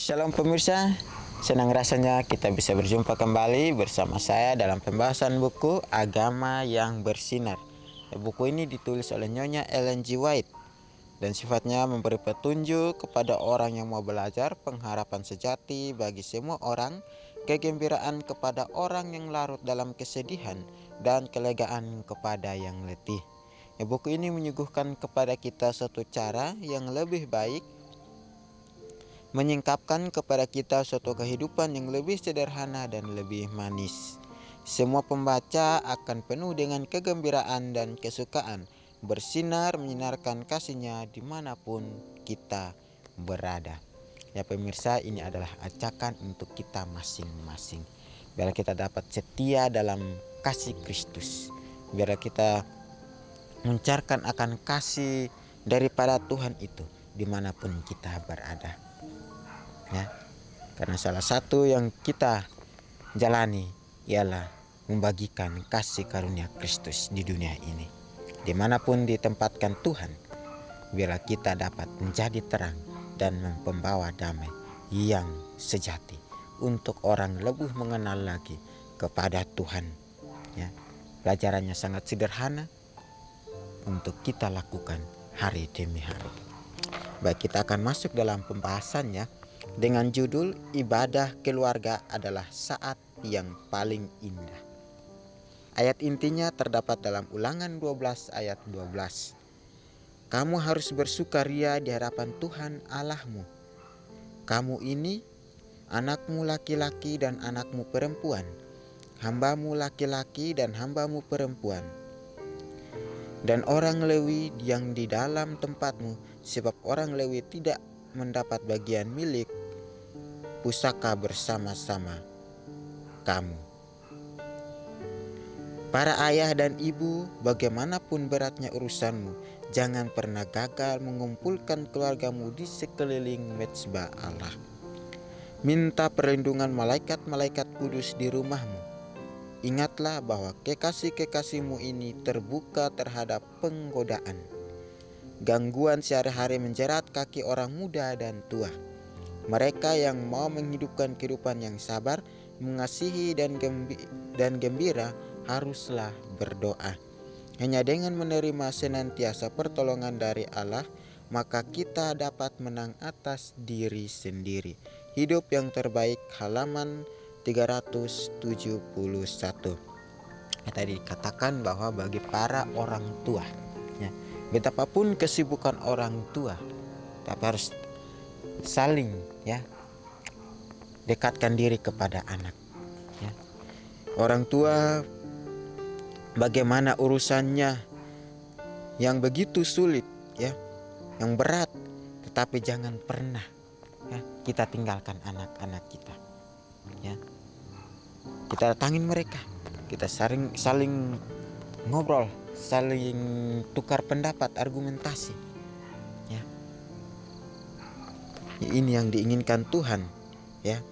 Shalom pemirsa, senang rasanya kita bisa berjumpa kembali bersama saya dalam pembahasan buku Agama yang Bersinar. Buku ini ditulis oleh Nyonya Ellen G. White dan sifatnya memberi petunjuk kepada orang yang mau belajar, pengharapan sejati bagi semua orang, kegembiraan kepada orang yang larut dalam kesedihan, dan kelegaan kepada yang letih. Buku ini menyuguhkan kepada kita suatu cara yang lebih baik, menyingkapkan kepada kita suatu kehidupan yang lebih sederhana dan lebih manis. Semua pembaca akan penuh dengan kegembiraan dan kesukaan, bersinar menyinarkan kasihnya dimanapun kita berada. Ya pemirsa, ini adalah ajakan untuk kita masing-masing. Biar kita dapat setia dalam kasih Kristus. Biar kita mencarkan akan kasih daripada Tuhan itu dimanapun kita berada. Ya, karena salah satu yang kita jalani ialah membagikan kasih karunia Kristus di dunia ini. Dimanapun ditempatkan Tuhan, biarlah kita dapat menjadi terang dan membawa damai yang sejati untuk orang lebih mengenal lagi kepada Tuhan. Ya, pelajarannya sangat sederhana untuk kita lakukan hari demi hari. Baik, kita akan masuk dalam pembahasannya dengan judul Ibadah Keluarga adalah Saat yang Paling Indah. Ayat intinya terdapat dalam Ulangan 12 ayat 12. Kamu harus bersukaria di hadapan Tuhan Allahmu. Kamu ini, anakmu laki-laki dan anakmu perempuan, hambamu laki-laki dan hambamu perempuan, dan orang Lewi yang di dalam tempatmu, sebab orang Lewi tidak mendapat bagian milik pusaka bersama-sama kamu. Para ayah dan ibu, bagaimanapun beratnya urusanmu, jangan pernah gagal mengumpulkan keluargamu di sekeliling mezbah Allah. Minta perlindungan malaikat-malaikat kudus di rumahmu. Ingatlah bahwa kekasih-kekasihmu ini terbuka terhadap penggodaan. Gangguan sehari-hari menjerat kaki orang muda dan tua. Mereka yang mau menghidupkan kehidupan yang sabar, mengasihi dan gembira haruslah berdoa. Hanya dengan menerima senantiasa pertolongan dari Allah, maka kita dapat menang atas diri sendiri. Hidup yang terbaik, halaman 371. Tadi dikatakan bahwa bagi para orang tua, ya, betapapun kesibukan orang tua, tapi harus saling dekatkan diri kepada anak. Ya. Orang tua bagaimana urusannya yang begitu sulit, yang berat, tetapi jangan pernah kita tinggalkan anak-anak kita. Ya. Kita datangin mereka, kita saling ngobrol, saling tukar pendapat, argumentasi. Ya. Ini yang diinginkan Tuhan, ya.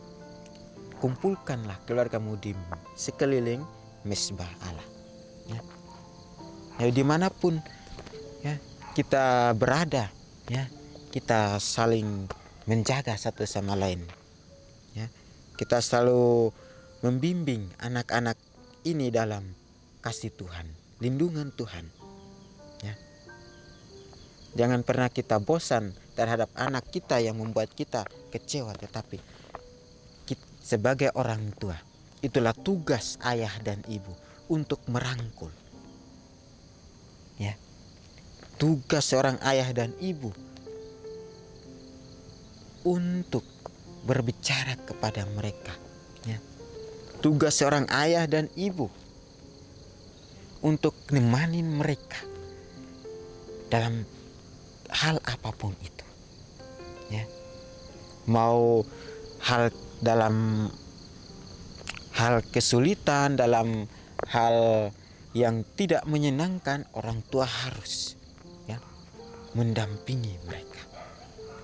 Kumpulkanlah keluargamu di sekeliling mezbah Allah. Ya. Ya, dimanapun kita berada, kita saling menjaga satu sama lain. Ya. Kita selalu membimbing anak-anak ini dalam kasih Tuhan, lindungan Tuhan. Ya. Jangan pernah kita bosan terhadap anak kita yang membuat kita kecewa, tetapi sebagai orang tua, itulah tugas ayah dan ibu untuk merangkul. Ya. Tugas seorang ayah dan ibu untuk berbicara kepada mereka. Ya. Tugas seorang ayah dan ibu untuk nemanin mereka dalam hal apapun itu. Ya. Mau dalam hal kesulitan, dalam hal yang tidak menyenangkan, orang tua harus mendampingi mereka.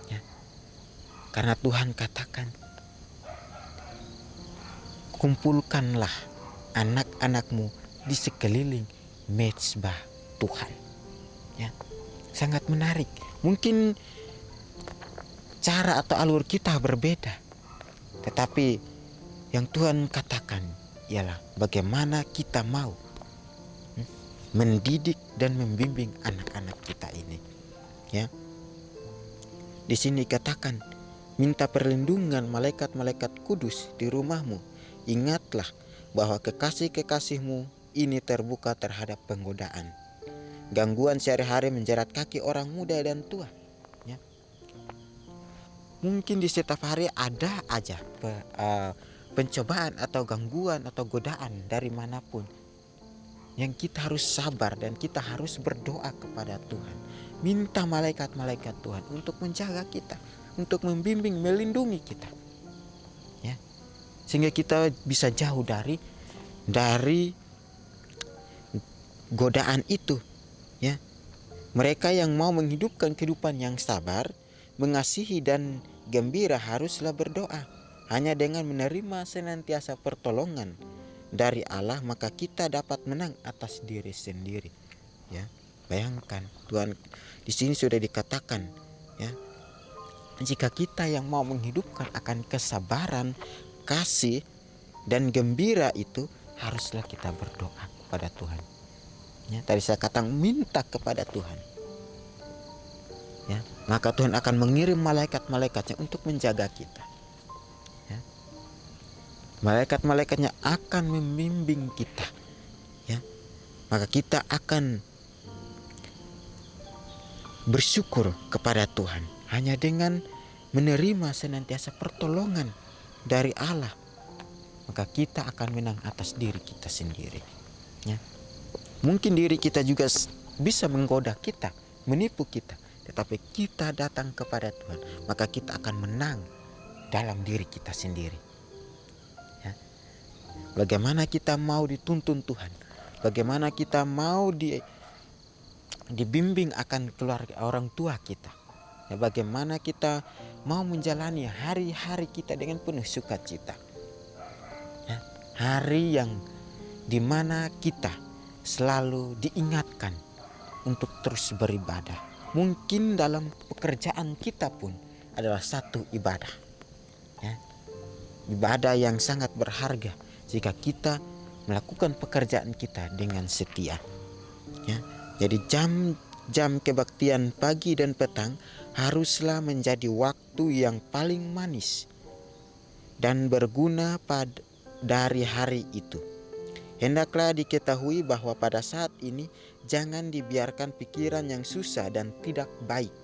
Ya. Karena Tuhan katakan, kumpulkanlah anak-anakmu di sekeliling mezbah Tuhan. Ya. Sangat menarik. Mungkin cara atau alur kita berbeda, Tetapi yang Tuhan katakan ialah bagaimana kita mau mendidik dan membimbing anak-anak kita ini. Ya. Di sini katakan, minta perlindungan malaikat-malaikat kudus di rumahmu. Ingatlah bahwa kekasih-kekasihmu ini terbuka terhadap penggodaan. Gangguan sehari-hari menjerat kaki orang muda dan tua. Ya. Mungkin di setiap hari ada aja pencobaan atau gangguan atau godaan dari manapun, yang kita harus sabar dan kita harus berdoa kepada Tuhan. Minta malaikat-malaikat Tuhan untuk menjaga kita, untuk membimbing, melindungi kita. Ya. Sehingga kita bisa jauh dari godaan itu. Ya. Mereka yang mau menghidupkan kehidupan yang sabar, mengasihi dan gembira haruslah berdoa. Hanya dengan menerima senantiasa pertolongan dari Allah, maka kita dapat menang atas diri sendiri. Ya, bayangkan Tuhan di sini sudah dikatakan, ya, jika kita yang mau menghidupkan akan kesabaran, kasih dan gembira itu, haruslah kita berdoa kepada Tuhan. Ya, tadi saya katakan minta kepada Tuhan. Ya, maka Tuhan akan mengirim malaikat-malaikatnya untuk menjaga kita. Malaikat-malaikatnya akan membimbing kita, ya. Maka kita akan bersyukur kepada Tuhan hanya dengan menerima senantiasa pertolongan dari Allah. Maka kita akan menang atas diri kita sendiri, ya. Mungkin diri kita juga bisa menggoda kita, menipu kita, tetapi kita datang kepada Tuhan, maka kita akan menang dalam diri kita sendiri. Bagaimana kita mau dituntun Tuhan, bagaimana kita mau dibimbing akan keluarga orang tua kita, ya, bagaimana kita mau menjalani hari-hari kita dengan penuh sukacita, ya, hari yang dimana kita selalu diingatkan untuk terus beribadah. Mungkin dalam pekerjaan kita pun adalah satu ibadah, ya, ibadah yang sangat berharga jika kita melakukan pekerjaan kita dengan setia. Ya, jadi jam-jam kebaktian pagi dan petang haruslah menjadi waktu yang paling manis dan berguna dari hari itu. Hendaklah diketahui bahwa pada saat ini jangan dibiarkan pikiran yang susah dan tidak baik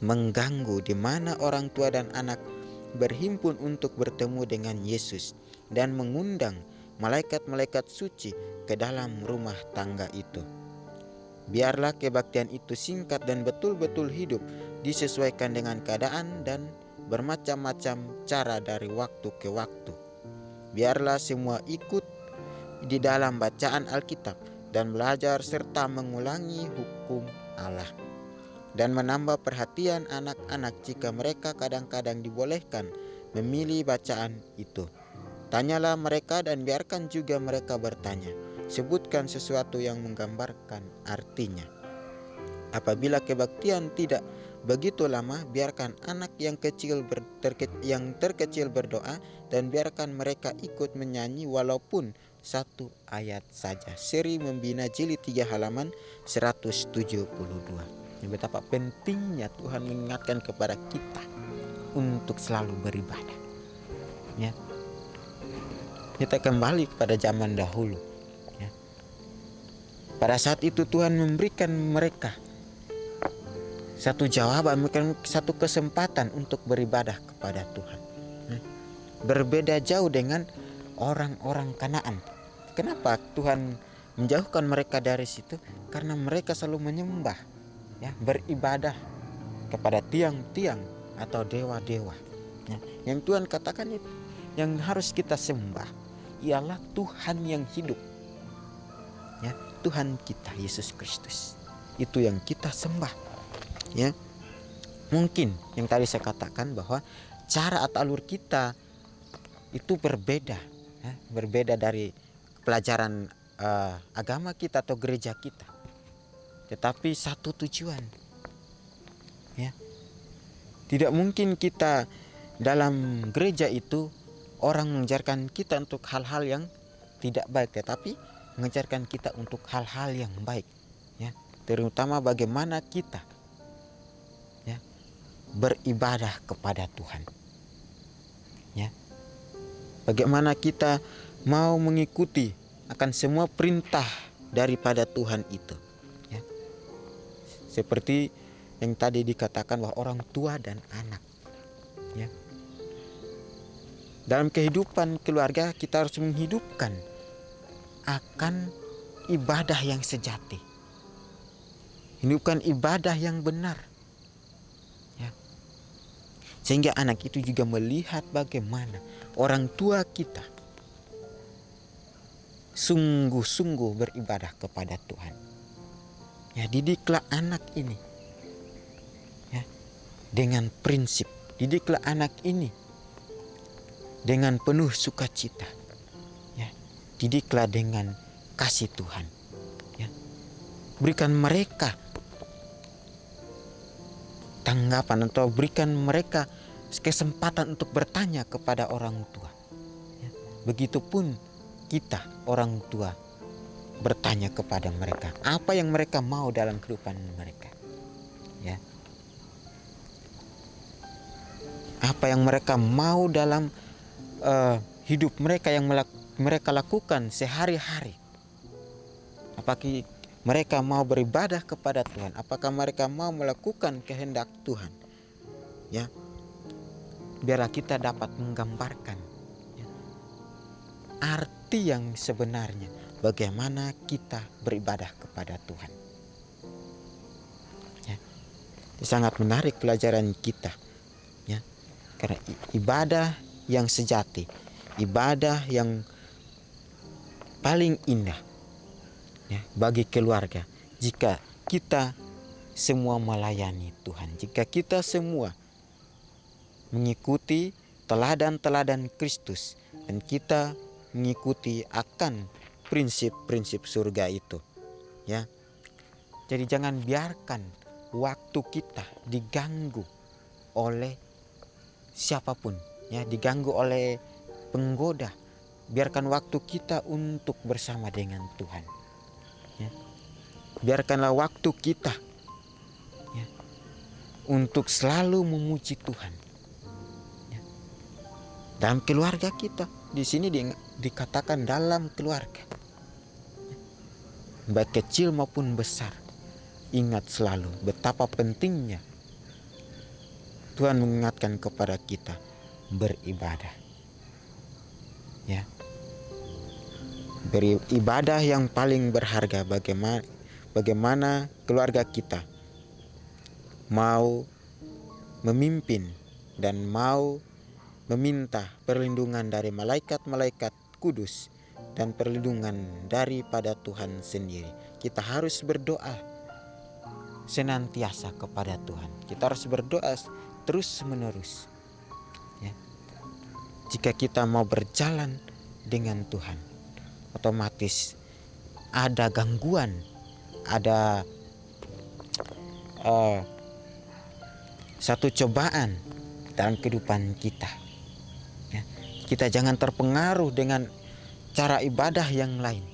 mengganggu, di mana orang tua dan anak berhimpun untuk bertemu dengan Yesus dan mengundang malaikat-malaikat suci ke dalam rumah tangga itu. Biarlah kebaktian itu singkat dan betul-betul hidup, disesuaikan dengan keadaan dan bermacam-macam cara dari waktu ke waktu. Biarlah semua ikut di dalam bacaan Alkitab dan belajar serta mengulangi hukum Allah, dan menambah perhatian anak-anak jika mereka kadang-kadang dibolehkan memilih bacaan itu. Tanyalah mereka dan biarkan juga mereka bertanya. Sebutkan sesuatu yang menggambarkan artinya. Apabila kebaktian tidak begitu lama, biarkan anak yang terkecil berdoa dan biarkan mereka ikut menyanyi walaupun satu ayat saja. Seri Membina jilid 3 halaman 172. Betapa pentingnya Tuhan mengingatkan kepada kita untuk selalu beribadah. Ya. Kita kembali kepada zaman dahulu. Ya. Pada saat itu Tuhan memberikan mereka satu jawaban, memberikan satu kesempatan untuk beribadah kepada Tuhan. Berbeda jauh dengan orang-orang Kanaan. Kenapa Tuhan menjauhkan mereka dari situ? Karena mereka selalu menyembah, ya, beribadah kepada tiang-tiang atau dewa-dewa. Ya, yang Tuhan katakan itu, yang harus kita sembah ialah Tuhan yang hidup. Ya, Tuhan kita Yesus Kristus. Itu yang kita sembah. Ya. Mungkin yang tadi saya katakan bahwa cara atau alur kita itu berbeda, ya, berbeda dari pelajaran agama kita atau gereja kita. Tetapi satu tujuan, ya. Tidak mungkin kita dalam gereja itu orang mengajarkan kita untuk hal-hal yang tidak baik, tetapi mengajarkan kita untuk hal-hal yang baik, ya, terutama bagaimana kita, ya, beribadah kepada Tuhan, ya, bagaimana kita mau mengikuti akan semua perintah daripada Tuhan itu, ya, seperti yang tadi dikatakan bahwa orang tua dan anak, ya. Dalam kehidupan keluarga kita harus menghidupkan akan ibadah yang sejati, hidupkan ibadah yang benar, ya, sehingga anak itu juga melihat bagaimana orang tua kita sungguh-sungguh beribadah kepada Tuhan. Ya, didiklah anak ini, ya, dengan prinsip, didiklah anak ini dengan penuh sukacita, ya, didiklah dengan kasih Tuhan, ya. Berikan mereka tanggapan atau berikan mereka kesempatan untuk bertanya kepada orang tua, ya. Begitupun kita orang tua bertanya kepada mereka apa yang mereka mau dalam kehidupan mereka, ya, apa yang mereka mau dalam hidup mereka yang mereka lakukan sehari-hari. Apakah mereka mau beribadah kepada Tuhan? Apakah mereka mau melakukan kehendak Tuhan? Ya, biarlah kita dapat menggambarkan, ya, arti yang sebenarnya bagaimana kita beribadah kepada Tuhan. Ya, sangat menarik pelajaran kita, ya, karena ibadah yang sejati, ibadah yang paling indah, ya, bagi keluarga jika kita semua melayani Tuhan, jika kita semua mengikuti teladan-teladan Kristus dan kita mengikuti akan prinsip-prinsip surga itu, ya. Jadi jangan biarkan waktu kita diganggu oleh siapapun, ya, diganggu oleh penggoda. Biarkan waktu kita untuk bersama dengan Tuhan, ya. Biarkanlah waktu kita, ya, untuk selalu memuji Tuhan, ya. Dalam keluarga kita, di sini dikatakan dalam keluarga, ya, baik kecil maupun besar, ingat selalu betapa pentingnya Tuhan mengingatkan kepada kita beribadah, ya. Beribadah yang paling berharga, bagaimana keluarga kita mau memimpin dan mau meminta perlindungan dari malaikat-malaikat kudus dan perlindungan daripada Tuhan sendiri. Kita harus berdoa senantiasa kepada Tuhan. Kita harus berdoa terus menerus, ya. Jika kita mau berjalan dengan Tuhan, otomatis ada gangguan, ada satu cobaan dalam kehidupan kita, ya. Kita jangan terpengaruh dengan cara ibadah yang lain.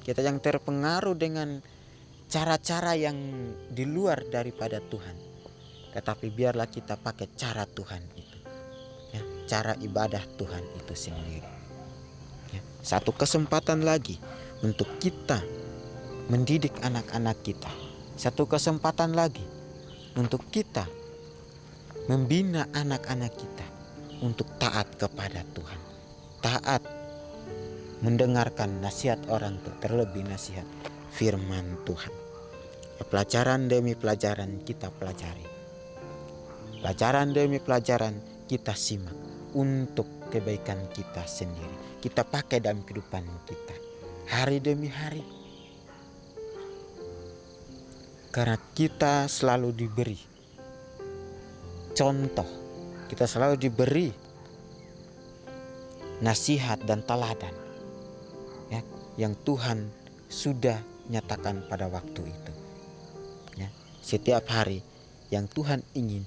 Kita jangan terpengaruh dengan cara-cara yang di luar daripada Tuhan, tetapi biarlah kita pakai cara Tuhan itu, ya, cara ibadah Tuhan itu sendiri, ya. Satu kesempatan lagi untuk kita mendidik anak-anak kita, satu kesempatan lagi untuk kita membina anak-anak kita untuk taat kepada Tuhan, taat mendengarkan nasihat orang tua, terlebih nasihat firman Tuhan. Ya, pelajaran demi pelajaran kita pelajari, pelajaran demi pelajaran kita simak untuk kebaikan kita sendiri. Kita pakai dalam kehidupan kita hari demi hari, karena kita selalu diberi contoh, kita selalu diberi nasihat dan teladan, ya, yang Tuhan sudah nyatakan pada waktu itu, ya. Setiap hari yang Tuhan ingin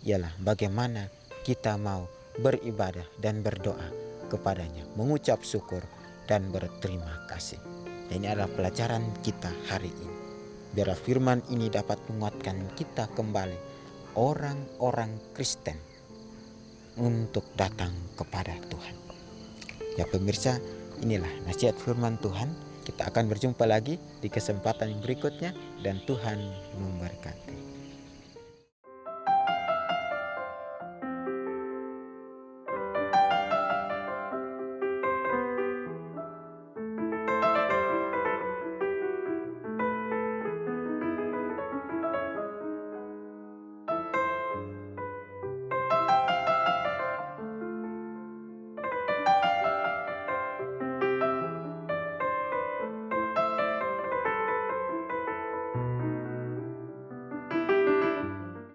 ialah bagaimana kita mau beribadah dan berdoa kepadanya, mengucap syukur dan berterima kasih. Dan ini adalah pelajaran kita hari ini. Biarlah firman ini dapat menguatkan kita kembali, orang-orang Kristen, untuk datang kepada Tuhan. Ya pemirsa, inilah nasihat firman Tuhan. Kita akan berjumpa lagi di kesempatan berikutnya dan Tuhan memberkati.